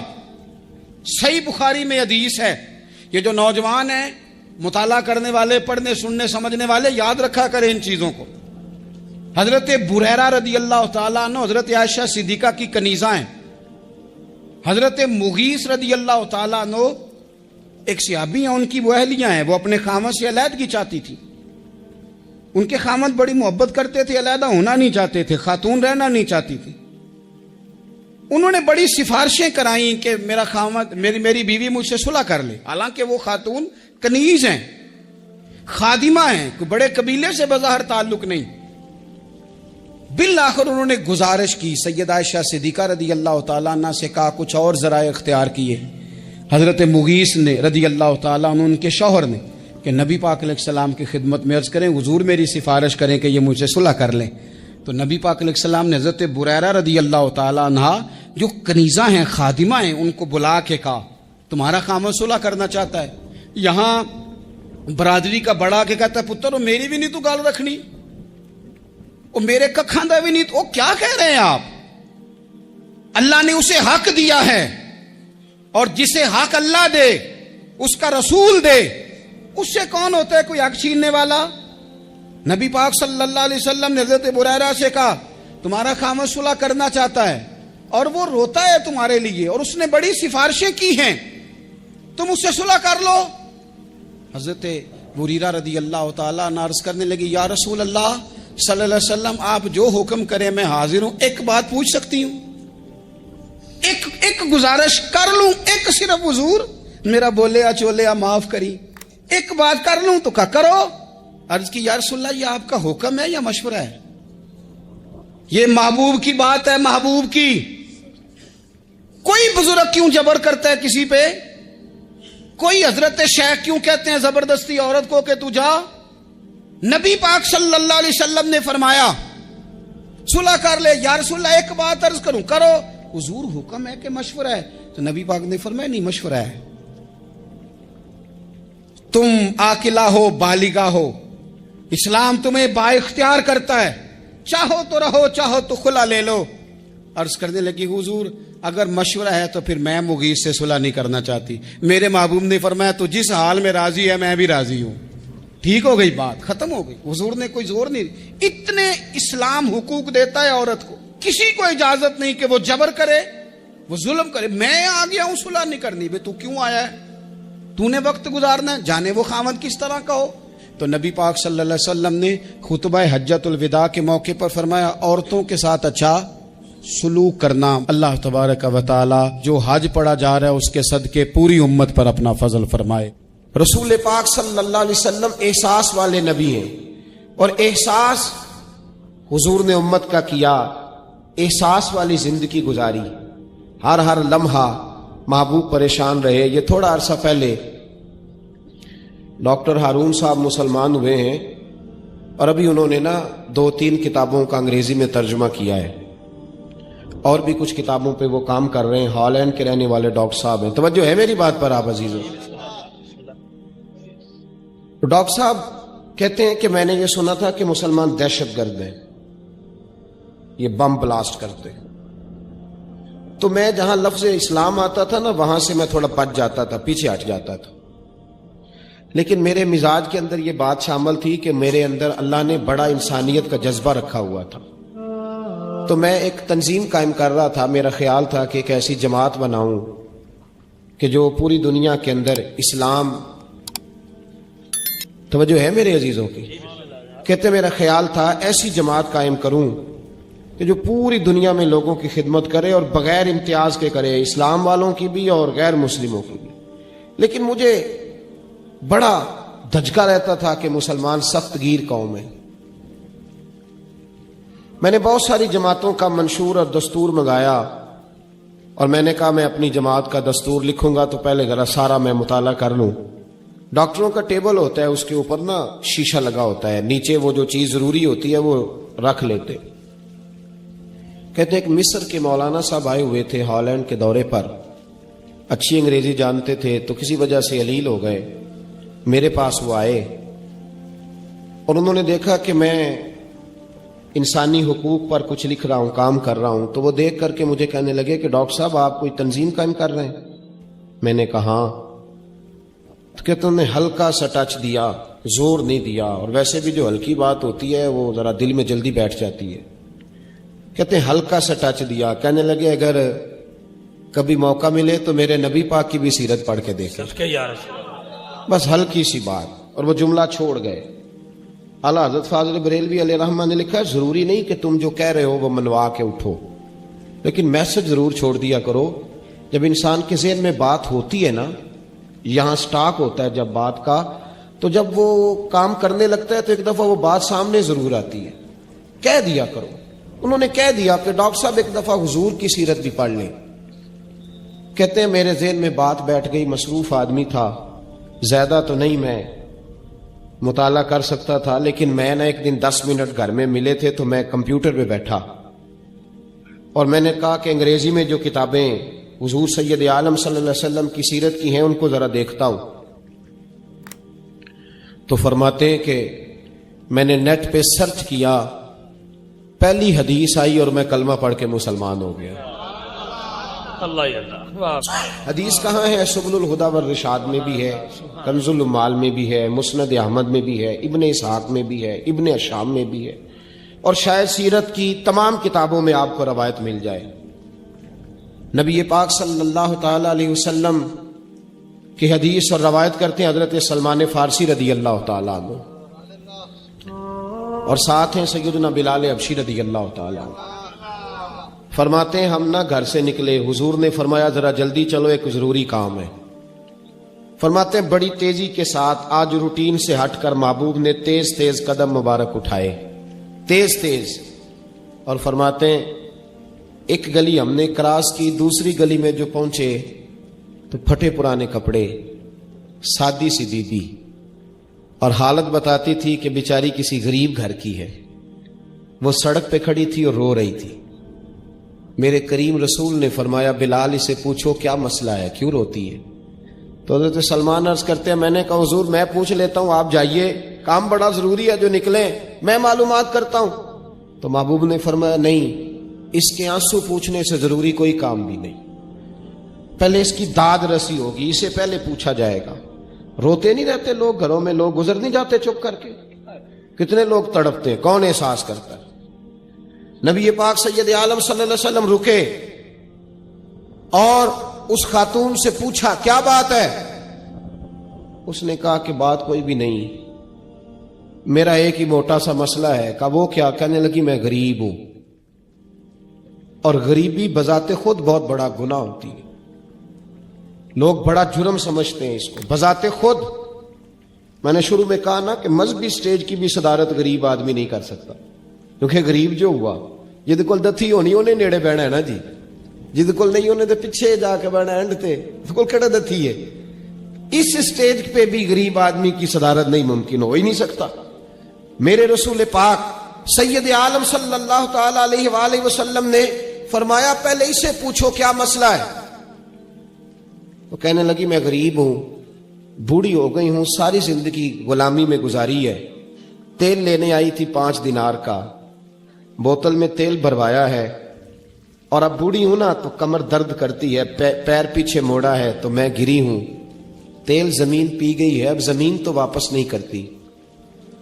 صحیح بخاری میں حدیث ہے۔ یہ جو نوجوان ہیں، مطالعہ کرنے والے، پڑھنے سننے سمجھنے والے، یاد رکھا کریں ان چیزوں کو۔ حضرت بریرہ رضی اللہ تعالیٰ عنہ حضرت عائشہ صدیقہ کی کنیزہ ہیں، حضرت مغیث رضی اللہ تعالیٰ عنہ ایک صحابی ہیں، ان کی وہ اہلیہ ہیں، وہ اپنے خامد سے علیحدگی چاہتی تھی، ان کے خامد بڑی محبت کرتے تھے، علیحدہ ہونا نہیں چاہتے تھے، خاتون رہنا نہیں چاہتی تھی۔ انہوں نے بڑی سفارشیں کرائیں کہ میرا خامد، میری بیوی مجھ سے صلح کر لے، حالانکہ وہ خاتون کنیز ہیں، خادمہ ہیں، کوئی بڑے قبیلے سے بظاہر تعلق نہیں۔ بالآخر انہوں نے گزارش کی، سیدہ عائشہ صدیقہ رضی اللہ تعالیٰ عنہ سے کہا، کچھ اور ذرائع اختیار کیے۔ حضرت مغیث نے رضی اللہ تعالیٰ عنہ، ان کے شوہر نے، کہ نبی پاک علیہ السلام کی خدمت میں عرض کریں حضور میری سفارش کریں کہ یہ مجھ سے صلح کر لیں۔ تو نبی پاک علیہ السلام نے حضرت بریرہ رضی اللہ تعالیٰ عنہ جو کنیزہ ہیں، خادمہ ہیں، ان کو بلا کے کہا تمہارا خامد صلح کرنا چاہتا ہے۔ یہاں برادری کا بڑا کے کہتا ہے پتر وہ میری بھی نہیں تو گال رکھنی، وہ میرے ککھاں دا بھی نہیں تو، وہ کیا کہہ رہے ہیں آپ؟ اللہ نے اسے حق دیا ہے، اور جسے حق اللہ دے اس کا رسول دے، اس سے کون ہوتا ہے کوئی حق چھیننے والا؟ نبی پاک صلی اللہ علیہ وسلم نے حضرت بریرہ سے کہا تمہارا خامد صلح کرنا چاہتا ہے اور وہ روتا ہے تمہارے لیے، اور اس نے بڑی سفارشیں کی ہیں، تم اس سے صلح کر لو۔ حضرت بریرہ رضی اللہ تعالیٰ عنہ عرض کرنے لگی یا رسول اللہ صلی اللہ علیہ وسلم آپ جو حکم کریں میں حاضر ہوں، ایک بات پوچھ سکتی ہوں؟ ایک گزارش کر لوں؟ ایک صرف حضور میرا بولیا چولیا معاف کری، ایک بات کر لوں؟ تو کہا کرو۔ عرض کی یا رسول اللہ یہ آپ کا حکم ہے یا مشورہ ہے؟ یہ محبوب کی بات ہے، محبوب کی۔ کوئی بزرگ کیوں جبر کرتا ہے کسی پہ؟ کوئی حضرت شیخ کیوں کہتے ہیں زبردستی عورت کو کہ تو جا؟ نبی پاک صلی اللہ علیہ وسلم نے فرمایا صلح کر لے۔ یا رسول اللہ ایک بات عرض کروں؟ کرو۔ حضور حکم ہے کہ مشورہ ہے؟ تو نبی پاک نے فرمایا نہیں مشورہ ہے۔ تم عاقلہ ہو، بالغہ ہو، اسلام تمہیں بااختیار کرتا ہے، چاہو تو رہو، چاہو تو خلا لے لو۔ عرض کرنے لگی حضور اگر مشورہ ہے تو پھر میں مغیث سے صلح نہیں کرنا چاہتی۔ میرے محبوب نے فرمایا تو جس حال میں راضی ہے میں بھی راضی ہوں۔ ٹھیک ہو گئی بات، ختم ہو گئی۔ حضور نے کوئی زور نہیں، اتنے اسلام حقوق دیتا ہے عورت کو، کسی کو اجازت نہیں کہ وہ جبر کرے، وہ ظلم کرے۔ میں آ گیا ہوں صلح نہیں کرنی، بے تو کیوں آیا ہے؟ تو نے وقت گزارنا ہے، جانے وہ خاوند کس طرح کا ہو۔ تو نبی پاک صلی اللہ علیہ وسلم نے خطبہ حجۃ الوداع کے موقع پر فرمایا عورتوں کے ساتھ اچھا سلوک کرنا۔ اللہ تبارک و تعالی جو حج پڑھا جا رہا ہے اس کے صدقے پوری امت پر اپنا فضل فرمائے۔ رسول پاک صلی اللہ علیہ وسلم احساس والے نبی ہیں، اور احساس حضور نے امت کا کیا، احساس والی زندگی گزاری۔ ہر لمحہ محبوب پریشان رہے۔ یہ تھوڑا عرصہ پہلے ڈاکٹر ہارون صاحب مسلمان ہوئے ہیں، اور ابھی انہوں نے 2-3 کتابوں کا انگریزی میں ترجمہ کیا ہے، اور بھی کچھ کتابوں پہ وہ کام کر رہے ہیں۔ ہالینڈ کے رہنے والے ڈاکٹر صاحب ہیں۔ توجہ ہے میری بات پر آپ عزیزوں؟ ڈاکٹر صاحب کہتے ہیں کہ میں نے یہ سنا تھا کہ مسلمان دہشت گرد ہیں، یہ بم بلاسٹ کرتے ہیں۔ تو میں جہاں لفظ اسلام آتا تھا وہاں سے میں تھوڑا بچ جاتا تھا، پیچھے ہٹ جاتا تھا، لیکن میرے مزاج کے اندر یہ بات شامل تھی کہ میرے اندر اللہ نے بڑا انسانیت کا جذبہ رکھا ہوا تھا۔ تو میں ایک تنظیم قائم کر رہا تھا، میرا خیال تھا کہ ایک ایسی جماعت بناؤں کہ جو پوری دنیا کے اندر اسلام، توجہ ہے میرے عزیزوں کی، کہتے میرا خیال تھا ایسی جماعت قائم کروں کہ جو پوری دنیا میں لوگوں کی خدمت کرے اور بغیر امتیاز کے کرے، اسلام والوں کی بھی اور غیر مسلموں کی بھی۔ لیکن مجھے بڑا دھچکا رہتا تھا کہ مسلمان سخت گیر قوم ہے۔ میں نے بہت ساری جماعتوں کا منشور اور دستور منگایا، اور میں نے کہا میں اپنی جماعت کا دستور لکھوں گا تو پہلے ذرا سارا میں مطالعہ کر لوں۔ ڈاکٹروں کا ٹیبل ہوتا ہے، اس کے اوپر شیشہ لگا ہوتا ہے، نیچے وہ جو چیز ضروری ہوتی ہے وہ رکھ لیتے۔ کہتے ہیں کہ مصر کے مولانا صاحب آئے ہوئے تھے ہالینڈ کے دورے پر، اچھی انگریزی جانتے تھے، تو کسی وجہ سے علیل ہو گئے۔ میرے پاس وہ آئے اور انہوں نے دیکھا کہ میں انسانی حقوق پر کچھ لکھ رہا ہوں، کام کر رہا ہوں، تو وہ دیکھ کر کے مجھے کہنے لگے کہ ڈاکٹر صاحب آپ کوئی تنظیم قائم کر رہے ہیں؟ میں نے کہا ہاں۔ تو کہتے انہوں نے ہلکا سا ٹچ دیا، زور نہیں دیا، اور ویسے بھی جو ہلکی بات ہوتی ہے وہ ذرا دل میں جلدی بیٹھ جاتی ہے۔ کہتے ہیں ہلکا سا ٹچ دیا، کہنے لگے اگر کبھی موقع ملے تو میرے نبی پاک کی بھی سیرت پڑھ کے دیکھیں، بس ہلکی سی بات، اور وہ جملہ چھوڑ گئے۔ اعلیٰ حضرت فاضل بریلوی علیہ رحمہ نے لکھا ہے ضروری نہیں کہ تم جو کہہ رہے ہو وہ منوا کے اٹھو، لیکن میسج ضرور چھوڑ دیا کرو۔ جب انسان کے ذہن میں بات ہوتی ہے یہاں سٹاک ہوتا ہے جب بات کا، تو جب وہ کام کرنے لگتا ہے تو ایک دفعہ وہ بات سامنے ضرور آتی ہے، کہہ دیا کرو۔ انہوں نے کہہ دیا کہ ڈاکٹر صاحب ایک دفعہ حضور کی سیرت بھی پڑھ لیں۔ کہتے ہیں میرے ذہن میں بات بیٹھ گئی، مصروف آدمی تھا، زیادہ تو نہیں میں مطالعہ کر سکتا تھا، لیکن میں ایک دن 10 منٹ گھر میں ملے تھے تو میں کمپیوٹر پہ بیٹھا اور میں نے کہا کہ انگریزی میں جو کتابیں حضور سید عالم صلی اللہ علیہ وسلم کی سیرت کی ہیں ان کو ذرا دیکھتا ہوں۔ تو فرماتے ہیں کہ میں نے نیٹ پہ سرچ کیا، پہلی حدیث آئی اور میں کلمہ پڑھ کے مسلمان ہو گیا۔ حدیث کہاں ہے؟ سبل الہدی والرشاد میں بھی ہے، کنز العمال میں بھی ہے، مسند احمد میں بھی ہے، ابن اسحاق میں بھی ہے، ابن اشام میں بھی ہے، اور شاید سیرت کی تمام کتابوں میں آپ کو روایت مل جائے۔ نبی پاک صلی اللہ تعالی علیہ وسلم کی حدیث اور روایت کرتے ہیں حضرت سلمان فارسی رضی اللہ تعالی عنہ، اور ساتھ ہیں سیدنا بلال حبشی رضی اللہ تعالی عنہ۔ فرماتے ہیں ہم گھر سے نکلے، حضور نے فرمایا ذرا جلدی چلو ایک ضروری کام ہے۔ فرماتے ہیں بڑی تیزی کے ساتھ آج روٹین سے ہٹ کر محبوب نے تیز تیز قدم مبارک اٹھائے، تیز تیز، اور فرماتے ہیں ایک گلی ہم نے کراس کی، دوسری گلی میں جو پہنچے تو پھٹے پرانے کپڑے، سادی سی بی بی، اور حالت بتاتی تھی کہ بیچاری کسی غریب گھر کی ہے۔ وہ سڑک پہ کھڑی تھی اور رو رہی تھی۔ میرے کریم رسول نے فرمایا بلال اسے پوچھو کیا مسئلہ ہے، کیوں روتی ہے؟ تو حضرت سلمان عرض کرتے ہیں میں نے کہا حضور میں پوچھ لیتا ہوں، آپ جائیے، کام بڑا ضروری ہے جو نکلیں، میں معلومات کرتا ہوں۔ تو محبوب نے فرمایا نہیں، اس کے آنسو پوچھنے سے ضروری کوئی کام بھی نہیں، پہلے اس کی داد رسی ہوگی، اسے پہلے پوچھا جائے گا۔ روتے نہیں رہتے لوگ گھروں میں، لوگ گزر نہیں جاتے چپ کر کے؟ کتنے لوگ تڑپتے ہیں، کون احساس کرتا ہے؟ نبی پاک سید عالم صلی اللہ علیہ وسلم رکے اور اس خاتون سے پوچھا کیا بات ہے؟ اس نے کہا کہ بات کوئی بھی نہیں، میرا ایک ہی موٹا سا مسئلہ ہے۔ کہا وہ کیا؟ کہنے لگی میں غریب ہوں، اور غریبی بذات خود بہت بڑا گناہ ہوتی ہے، لوگ بڑا جرم سمجھتے ہیں اس کو بذات خود۔ میں نے شروع میں کہا نا کہ مذہبی سٹیج کی بھی صدارت غریب آدمی نہیں کر سکتا، کیونکہ غریب جو ہوا جد کول دتھی ہونی انہیں نیڑے بہنا ہے نا جی، جد کول نہیں انہیں تو پیچھے جا کے بہنا اینڈ تے کول کہڑا دتھی ہے۔ اس سٹیج پہ بھی غریب آدمی کی صدارت نہیں ممکن ہو ہی نہیں سکتا۔ میرے رسول پاک سید عالم صلی اللہ تعالی علیہ وآلہ وسلم نے فرمایا پہلے اسے پوچھو کیا مسئلہ ہے۔ تو کہنے لگی میں غریب ہوں، بوڑھی ہو گئی ہوں، ساری زندگی غلامی میں گزاری ہے، تیل لینے آئی تھی 5 دینار کا، بوتل میں تیل بھروایا ہے، اور اب بوڑھی ہوں نا تو کمر درد کرتی ہے، پیر پیچھے موڑا ہے تو میں گری ہوں، تیل زمین پی گئی ہے، اب زمین تو واپس نہیں کرتی،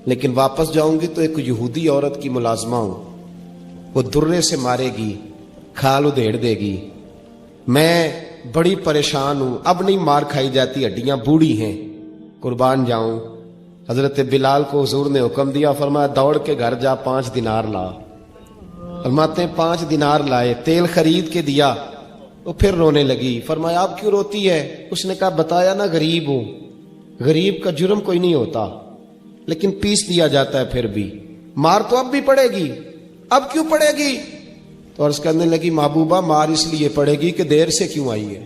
لیکن واپس جاؤں گی تو ایک یہودی عورت کی ملازمہ ہوں، وہ درے سے مارے گی، کھال ادھیڑ دے گی، میں بڑی پریشان ہوں، اب نہیں مار کھائی جاتی، ہڈیاں بوڑھی ہیں، قربان جاؤں۔ حضرت بلال کو حضور نے حکم دیا، فرمایا دوڑ کے گھر جا 5 دینار لا۔ فرماتے ہیں 5 دینار لائے، تیل خرید کے دیا، وہ پھر رونے لگی۔ فرمایا آپ کیوں روتی ہے؟ اس نے کہا بتایا نا غریب ہوں، غریب کا جرم کوئی نہیں ہوتا، لیکن پیس دیا جاتا ہے، پھر بھی مار تو اب بھی پڑے گی، اب کیوں پڑے گی؟ تو عرض کرنے لگی محبوبہ مار اس لیے پڑے گی کہ دیر سے کیوں آئی ہے۔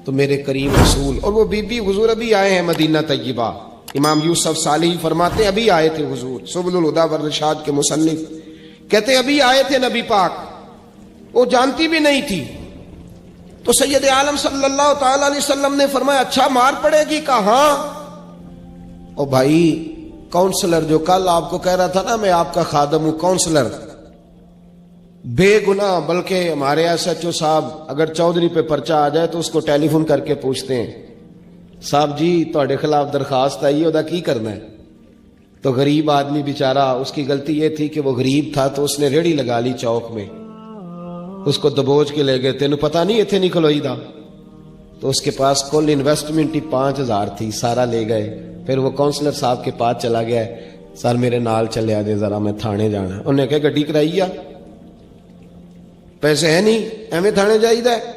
تو میرے کریم رسول، اور وہ بی بی حضور ابھی آئے ہیں مدینہ طیبہ، امام یوسف صالحی فرماتے ہیں ابھی آئے تھے حضور، سبل الہدی والرشاد کے مصنف کہتے ہیں ابھی آئے تھے نبی پاک، وہ جانتی بھی نہیں تھی۔ تو سید عالم صلی اللہ تعالی علیہ وسلم نے فرمایا اچھا مار پڑے گی؟ کہا ہاں۔ او بھائی کونسلر جو کل آپ کو کہہ رہا تھا نا میں آپ کا خادم ہوں، کونسلر بے گناہ، بلکہ ہمارے ایس ایچ او صاحب اگر چودھری پہ پرچہ آ جائے تو اس کو ٹیلی فون کر کے پوچھتے ہیں صاحب جی تہاڈے خلاف درخواست آئی ہے، ادا کی کرنا ہے؟ تو غریب آدمی بیچارہ، اس کی غلطی یہ تھی کہ وہ غریب تھا تو اس نے ریڑھی لگا لی چوک میں، اس کو دبوچ کے لے گئے، تینوں پتہ نہیں اتنے نہیں کھلوئی دا، تو اس کے پاس کل انویسٹمنٹ ہی 5000 تھی، سارا لے گئے۔ پھر وہ کونسلر صاحب کے پاس چلا گیا ہے، سر میرے نال چلے آجے ذرا میں تھانے جانا ہے۔ انہوں نے کہا گڈی کرائی آ، پیسے ہے نہیں ایویں تھانے جائیدا ہے۔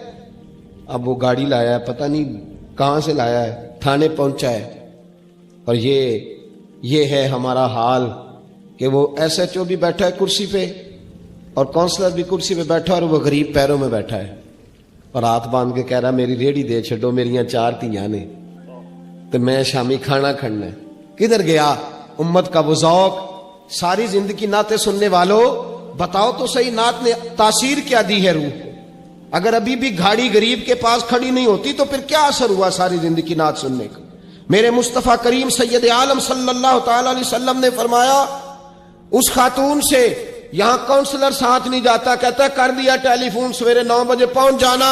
اب وہ گاڑی لایا ہے، پتہ نہیں کہاں سے لایا ہے، تھانے پہنچا ہے، اور یہ ہے ہمارا حال کہ وہ ایس ایچ او بھی بیٹھا ہے کرسی پہ اور کونسلر بھی کرسی پہ بیٹھا اور وہ غریب پیروں میں بیٹھا ہے اور ہاتھ باندھ کے کہہ رہا میری ریڑھی دے چھڈو، میریاں 4 تیاں نے تو میں شامی کھانا کھڑنا ہے۔ کدھر گیا امت کا وہ ذوق؟ ساری زندگی نعتیں سننے والوں بتاؤ تو صحیح نعت نے تاثیر کیا دی ہے روح کو؟ اگر ابھی بھی گھاڑی غریب کے پاس کھڑی نہیں ہوتی تو پھر کیا اثر ہوا ساری زندگی نعت سننے کا؟ میرے مصطفیٰ کریم سید عالم صلی اللہ تعالی علیہ وسلم نے فرمایا اس خاتون سے یہاں کونسلر ساتھ نہیں جاتا، کہتا ہے کر دیا ٹیلی فون، سویرے 9 بجے پہنچ جانا۔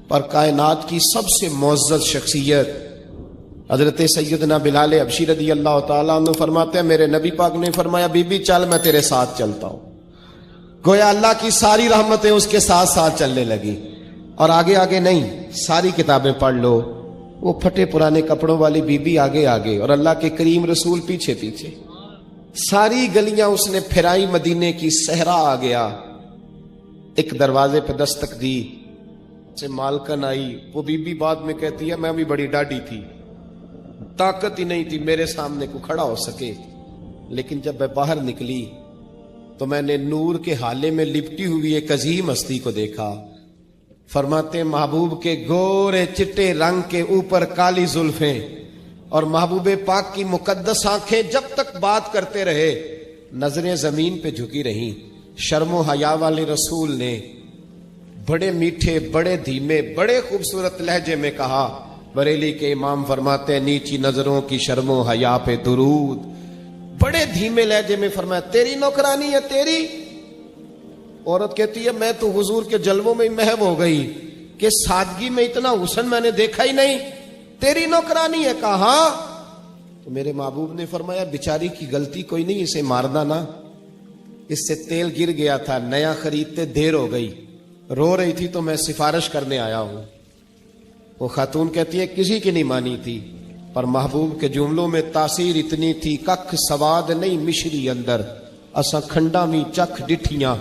پر کائنات کی سب سے معزز شخصیت حضرت سیدنا بلال حبشی رضی اللہ تعالیٰ عنہ فرماتے ہیں میرے نبی پاک نے فرمایا بی بی چل میں تیرے ساتھ چلتا ہوں، گویا اللہ کی ساری رحمتیں اس کے ساتھ ساتھ چلنے لگی۔ اور آگے آگے نہیں، ساری کتابیں پڑھ لو، وہ پھٹے پرانے کپڑوں والی بی بی آگے آگے اور اللہ کے کریم رسول پیچھے پیچھے، ساری گلیاں اس نے پھرائی، مدینے کی صحرا آ گیا۔ ایک دروازے پہ دستک دی، سے مالکن آئی، وہ بی بی بعد میں کہتی ہے میں بھی بڑی ڈاڈی تھی، طاقت ہی نہیں تھی میرے سامنے کو کھڑا ہو سکے، لیکن جب میں باہر نکلی تو میں نے نور کے حالے میں لپٹی ہوئی ایک عظیم ہستی کو دیکھا۔ فرماتے محبوب کے گورے چٹے رنگ کے اوپر کالی زلفیں اور محبوب پاک کی مقدس آنکھیں جب تک بات کرتے رہے نظریں زمین پہ جھکی رہیں۔ شرم و حیا والے رسول نے بڑے میٹھے، بڑے دھیمے، بڑے خوبصورت لہجے میں کہا. بریلی کے امام فرماتے ہیں نیچی نظروں کی شرم و حیا پہ درود. بڑے دھیمے لہجے میں فرمایا تیری نوکرانی ہے تیری. عورت کہتی ہے میں تو حضور کے جلووں میں محو ہو گئی کہ سادگی میں اتنا حسن میں نے دیکھا ہی نہیں. تیری نوکرانی ہے. کہا تو میرے محبوب نے فرمایا بیچاری کی غلطی کوئی نہیں، اسے مارنا نا، اس سے تیل گر گیا تھا، نیا خریدتے دیر ہو گئی، رو رہی تھی تو میں سفارش کرنے آیا ہوں. وہ خاتون کہتی ہے کسی کی نہیں مانی تھی، پر محبوب کے جملوں میں تاثیر اتنی تھی. ککھ سواد نہیں مشری اندر، اساں کھنڈا می چکھ ڈٹھیاں،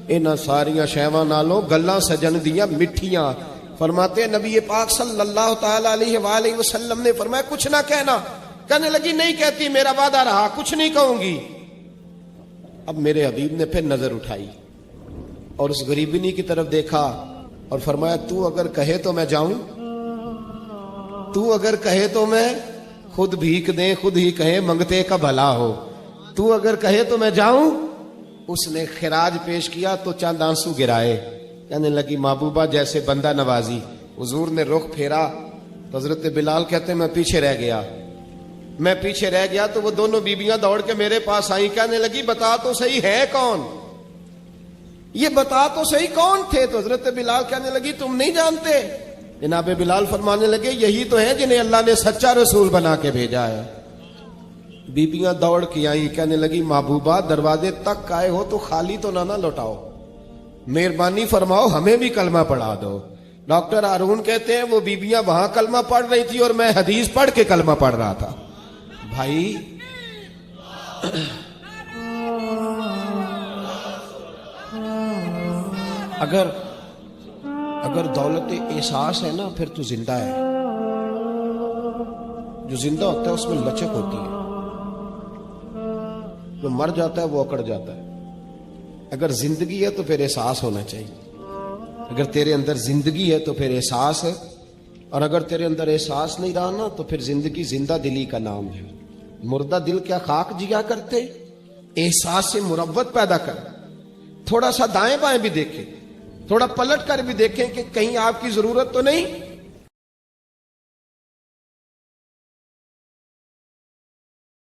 انہاں ساریاں شیواں نالوں گلاں سجن دیاں مٹھیاں. فرماتے ہیں نبی پاک صلی اللہ تعالی علیہ وآلہ وسلم نے فرمایا کچھ نہ کہنا. کہنے لگی نہیں کہتی، میرا وعدہ رہا، کچھ نہیں کہوں گی. اب میرے حبیب نے پھر نظر اٹھائی اور اس غریبنی کی طرف دیکھا اور فرمایا تو اگر کہے تو میں جاؤں، تو اگر کہے تو میں خود بھیک دیں، خود ہی کہے منگتے کا بھلا ہو، تو اگر کہے تو میں جاؤں. اس نے خراج پیش کیا تو چند آنسو گرائے. کہنے لگی محبوبہ جیسے بندہ نوازی. حضور نے رخ پھیرا تو حضرت بلال کہتے میں پیچھے رہ گیا. میں پیچھے رہ گیا تو وہ دونوں بیبیاں دوڑ کے میرے پاس آئیں. کہنے لگی بتا تو صحیح ہے کون، یہ بتا تو صحیح کون تھے. تو حضرت بلال کہنے لگی تم نہیں جانتے. جناب بلال فرمانے لگے یہی تو ہیں جنہیں اللہ نے سچا رسول بنا کے بھیجا ہے. بیبیاں دوڑ کے آئیں. کہنے لگی محبوبہ دروازے تک آئے ہو تو خالی تو نہ لوٹاؤ، مہربانی فرماؤ ہمیں بھی کلمہ پڑھا دو. ڈاکٹر ہارون کہتے ہیں وہ بیبیاں وہاں کلمہ پڑھ رہی تھی اور میں حدیث پڑھ کے کلمہ پڑھ رہا تھا. بھائی اگر دولت احساس ہے نا پھر تو زندہ ہے. جو زندہ ہوتا ہے اس میں لچک ہوتی ہے، جو مر جاتا ہے وہ اکڑ جاتا ہے. اگر زندگی ہے تو پھر احساس ہونا چاہیے. اگر تیرے اندر زندگی ہے تو پھر احساس ہے، اور اگر تیرے اندر احساس نہیں رہا نا تو پھر زندگی زندہ دلی کا نام ہے. مردہ دل کیا خاک جیا کرتے، احساس سے مروت پیدا کر. تھوڑا سا دائیں بائیں بھی دیکھیں، تھوڑا پلٹ کر بھی دیکھیں کہ کہیں آپ کی ضرورت تو نہیں.